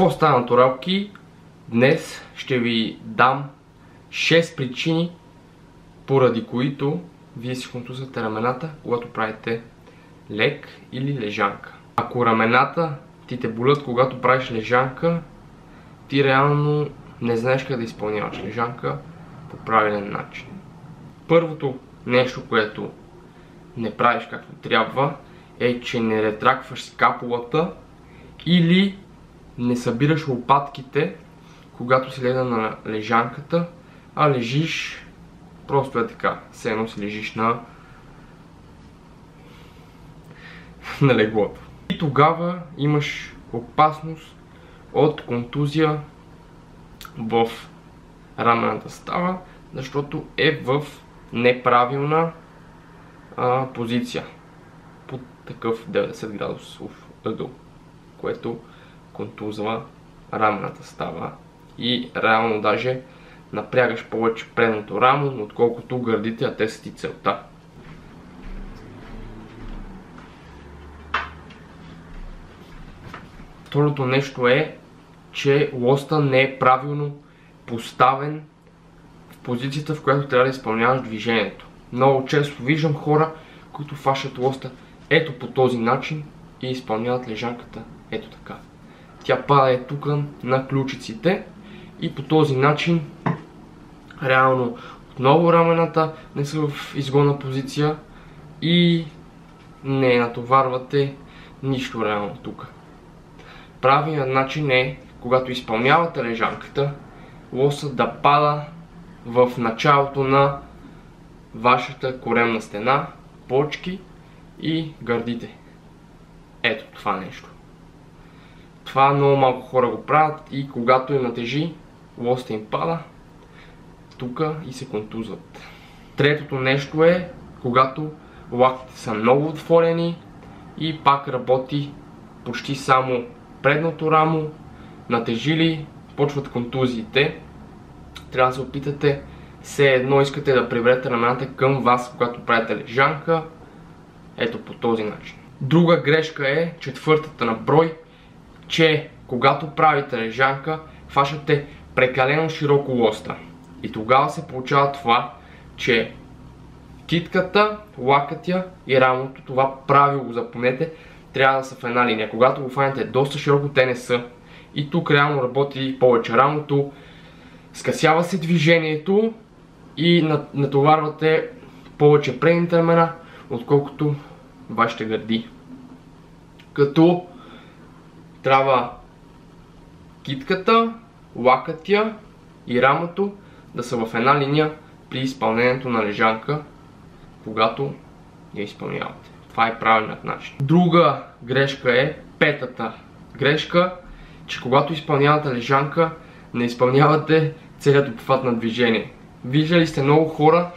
Какво става, натуралки? Днес ще ви дам 6 причини, поради които вие си контузвате рамената, когато правите лег или лежанка. Ако рамената ти те болят, когато правиш лежанка, ти реално не знаеш как да изпълняваш лежанка по правилен начин. Първото нещо, което не правиш както трябва, е, че не ретракваш скапулата или не събираш лопатките, когато си легна на лежанката, а лежиш просто е така, все едно си лежиш на леглото. И тогава имаш опасност от контузия в рамената става, защото е в неправилна позиция под такъв 90 градусов ъгъл, което контузва рамената става и реално даже напрягаш повече предното рамо, отколкото гърдите, а те са ти целта. Второто нещо е, че лоста не е правилно поставен в позицията, в която трябва да изпълняваш движението. Много често виждам хора, които фащат лоста ето по този начин и изпълняват лежанката ето така. Тя пада е тук на ключиците и по този начин реално отново рамената не са в изгодна позиция и не натоварвате нищо реално тук. Правилният начин е, когато изпълнявате лежанката, лоса да пада в началото на вашата коремна стена, почки и гърдите. Ето това нещо. Това много малко хора го правят и когато им натежи, лоста им пада тук и се контузват. Третото нещо е, когато лактите са много отворени и пак работи почти само предното рамо, натежили, почват контузиите. Трябва да се опитате, все едно искате да приберете рамената към вас, когато правите лежанка. Ето по този начин. Друга грешка е, четвъртата на брой, че когато правите лежанка, хващате прекалено широко лоста. И тогава се получава това, че китката, лакътя и рамото, това правило запомнете, трябва да са в една линия. Когато го фанете доста широко, те не са. И тук реално работи повече рамото, скъсява се движението и натоварвате повече предните ramена, отколкото вашите гърди. Като трябва китката, лакътя и рамото да са в една линия при изпълнението на лежанка, когато я изпълнявате. Това е правилният начин. Друга грешка е петата грешка, че когато изпълнявате лежанка, не изпълнявате целият обхват на движение. Виждали сте много хора,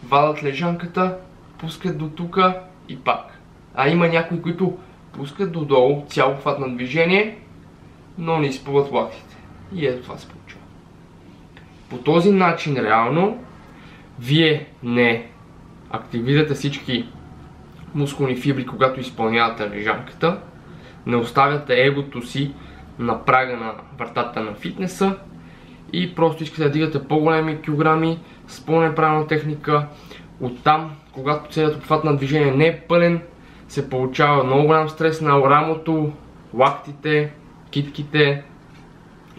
вадат лежанката, пускат до тука и пак. А има някои, които пускат додолу цял обхват на движение, но не изпълват лактите. И ето това се получава. По този начин реално вие не активирате всички мускулни фибри, когато изпълнявате лежанката, не оставяте егото си на прага на вратата на фитнеса и просто искате да дигате по-големи килограми с по-неправилна техника. Оттам, когато целият обхват на движение не е пълен, се получава много голям стрес на рамото, лактите, китките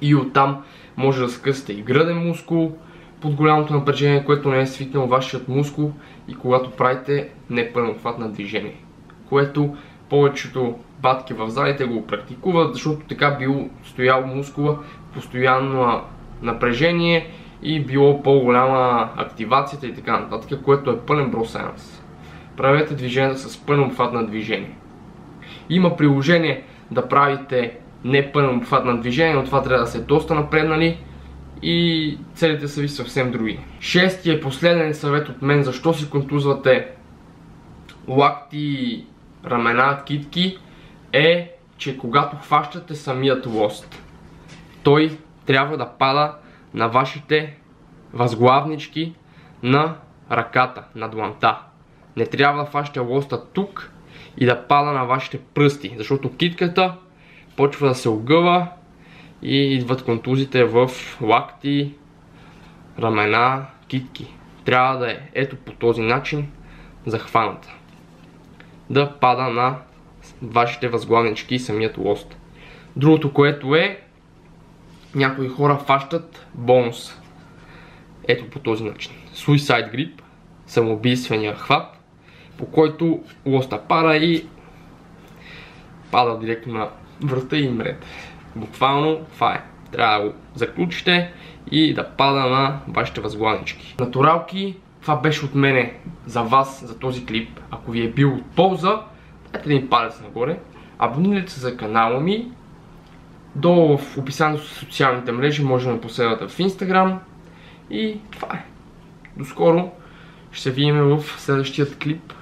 и оттам може да скъсате и гръден мускул под голямото напрежение, което не е свикнал вашият мускул и когато правите непълен обхват на движение. Което повечето батки в залите го практикуват, защото така било стоял мускула постоянно напрежение и било по-голяма активацията и така нататък, което е пълен бросенс. Правете движенията с пълен обхват на движение. Има приложение да правите непълен обхват на движение, но това трябва да се доста напреднали и целите са ви съвсем други. Шестия и последен съвет от мен, защо си контузвате лакти, рамена, китки, е, че когато хващате самият лост, той трябва да пада на вашите възглавнички на ръката, на дланта. Не трябва да хващате лоста тук и да пада на вашите пръсти, защото китката почва да се огъва и идват контузите в лакти, рамена, китки. Трябва да е ето по този начин захваната. Да пада на вашите възглавнички и самият лост. Другото, което е, някои хора фащат бонус. Ето по този начин. Suicide Grip, самоубийствения хват, по който лоста пада и пада директно на врата и мрете. Буквално това е. Трябва да го заключите и да пада на вашите възглавнички. Натуралки, това беше от мене за вас, за този клип. Ако ви е бил от полза, дайте един палец нагоре. Абонирайте се за канала ми. Долу в описанието с социалните мрежи може да ме последвате в Instagram. И това е. До скоро. Ще се видим в следващия клип.